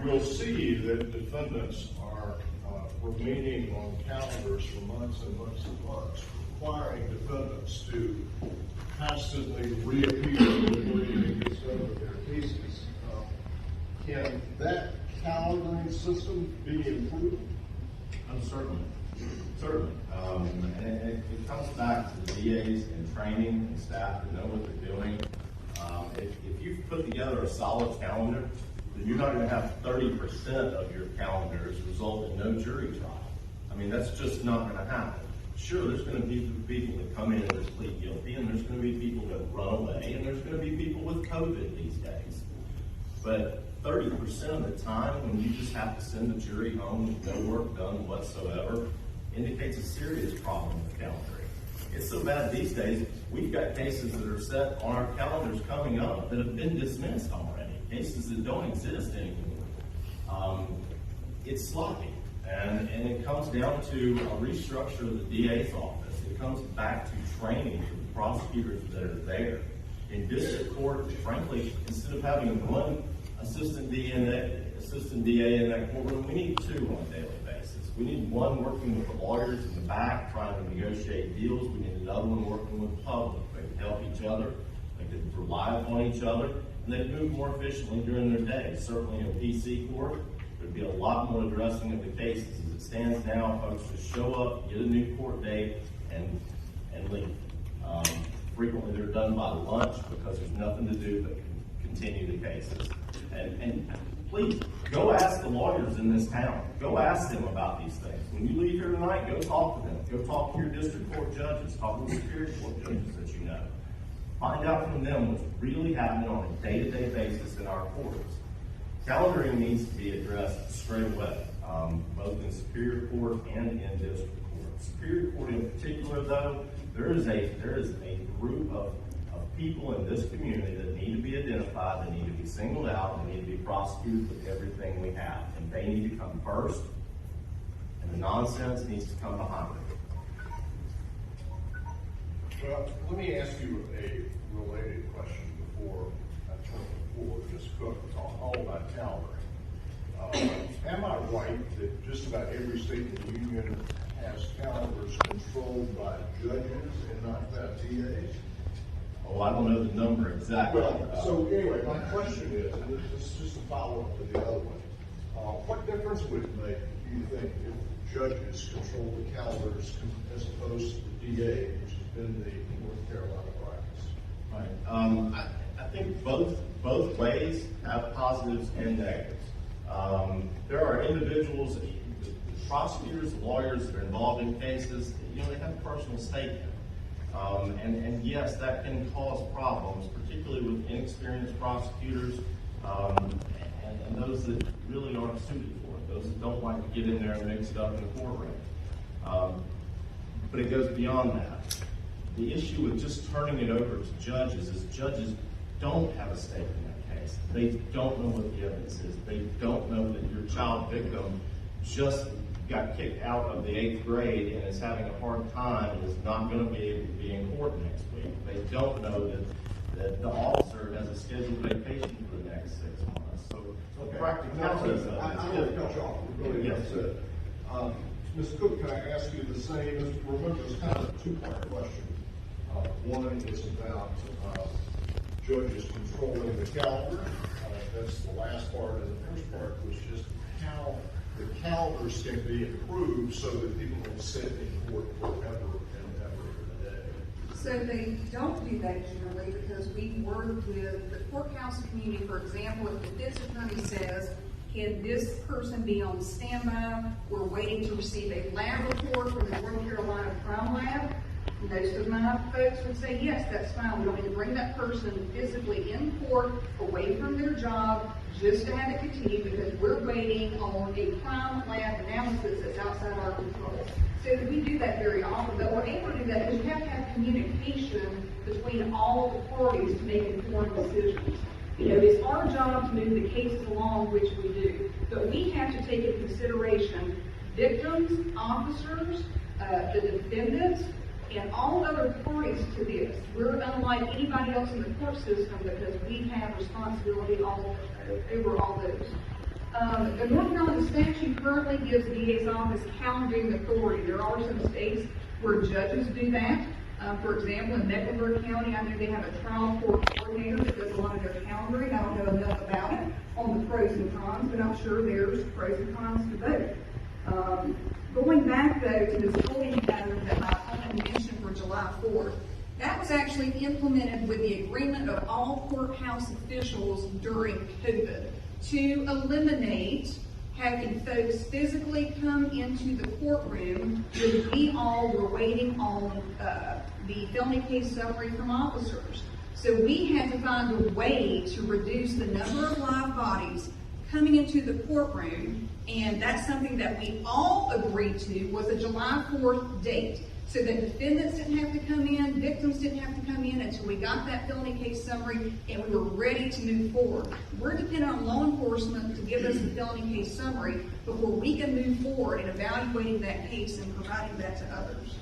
will see that defendants are remaining on calendars for months and months and months, requiring defendants to constantly reappear before it gets done with their cases. Can that calendaring system be improved? Certainly. And it comes back to the DAs and training and staff to know what they're doing. If you've put together a solid calendar, then you're not going to have 30% of your calendars result in no jury trial. I mean, that's just not going to happen. Sure, there's going to be people that come in and just plead guilty, and there's going to be people that run away, and there's going to be people with COVID these days. But 30% of the time, when you just have to send the jury home with no work done whatsoever, indicates a serious problem with calendaring. It's so bad these days, we've got cases that are set on our calendars coming up that have been dismissed already, cases that don't exist anymore. It's sloppy, and it comes down to a restructure of the DA's office. It comes back to training for the prosecutors that are there. In district court, frankly, instead of having one assistant DA in that courtroom, we need two on a daily basis. We need one working with the lawyers in the back trying to negotiate deals. We need another one working with the public. They can help each other, they can rely upon each other, and they move more efficiently during their day. Certainly in PC court, there'd be a lot more addressing of the cases. As it stands now, folks just show up, get a new court date, and leave. Frequently they're done by lunch because there's nothing to do but continue the cases. And please, go ask the lawyers in this town. Go ask them about these things. When you leave here tonight, go talk to them. Go talk to your district court judges. Talk to the superior court judges that you know. Find out from them what's really happening on a day-to-day basis in our courts. Calendaring needs to be addressed straight away, both in superior court and in district court. Superior court in particular, though, there is a group of people in this community that need to be identified, that need to be singled out, and need to be prosecuted with everything we have. And they need to come first, and the nonsense needs to come behind it. Well, let me ask you a related question before I turn the floor to Ms. Cook. It's all about calendaring. Am I right that just about every state in the union has calendars controlled by judges and not by DAs? Oh, I don't know the number exactly. Well, so anyway, my question is, and this is just a follow-up to the other one, what difference would it make, do you think, if judges control the calendars as opposed to the DA, which has been the North Carolina practice? Right. I think both ways have positives and negatives. There are individuals, the prosecutors, the lawyers that are involved in cases, they have a personal stake in it. And yes, that can cause problems, particularly with inexperienced prosecutors and those that really aren't suited for it, those that don't like to get in there and mix it up in the courtroom. But it goes beyond that. The issue with just turning it over to judges is judges don't have a stake in that case. They don't know what the evidence is. They don't know that your child victim just got kicked out of the 8th grade and is having a hard time and is not going to be able to be in court next week. They don't know that the officer has a scheduled vacation for the next 6 months. So practicalities of it. I want to cut you off. Really yes. Ms. Cook, can I ask you the same? Remember, it's kind of a two-part question. One is about judges controlling the calendar. That's the last part. And the first part was just how the calendars can be improved so that people don't sit in court forever and ever in a day. So they don't do that generally because we work with the courthouse community. For example, if the defense attorney says, can this person be on standby? We're waiting to receive a lab report from the North Carolina Crime Lab. Most of my folks would say, yes, that's fine. We don't need to bring that person physically in court away from their job just to have it continue because we're waiting on a crime lab analysis that's outside our control. So we do that very often, but we're able to do that because you have to have communication between all of the parties to make informed decisions. It's our job to move the cases along, which we do, but we have to take into consideration victims, officers, the defendants, and all other parties to this. We're unlike anybody else in the court system because we have responsibility over all those. The North Carolina statute currently gives the DA's office calendaring authority. There are some states where judges do that. For example, in Mecklenburg County, I know they have a trial court coordinator that does a lot of their calendaring. I don't know enough about it on the pros and cons, but I'm sure there's pros and cons to both. Going back though to this voting pattern that my opponent mentioned for July 4th, that was actually implemented with the agreement of all courthouse officials during COVID to eliminate having folks physically come into the courtroom when we all were waiting on the felony case summary from officers. So we had to find a way to reduce the number of live bodies coming into the courtroom, and that's something that we all agreed to was a July 4th date. So that defendants didn't have to come in, victims didn't have to come in until we got that felony case summary and we were ready to move forward. We're dependent on law enforcement to give us the felony case summary before we can move forward in evaluating that case and providing that to others.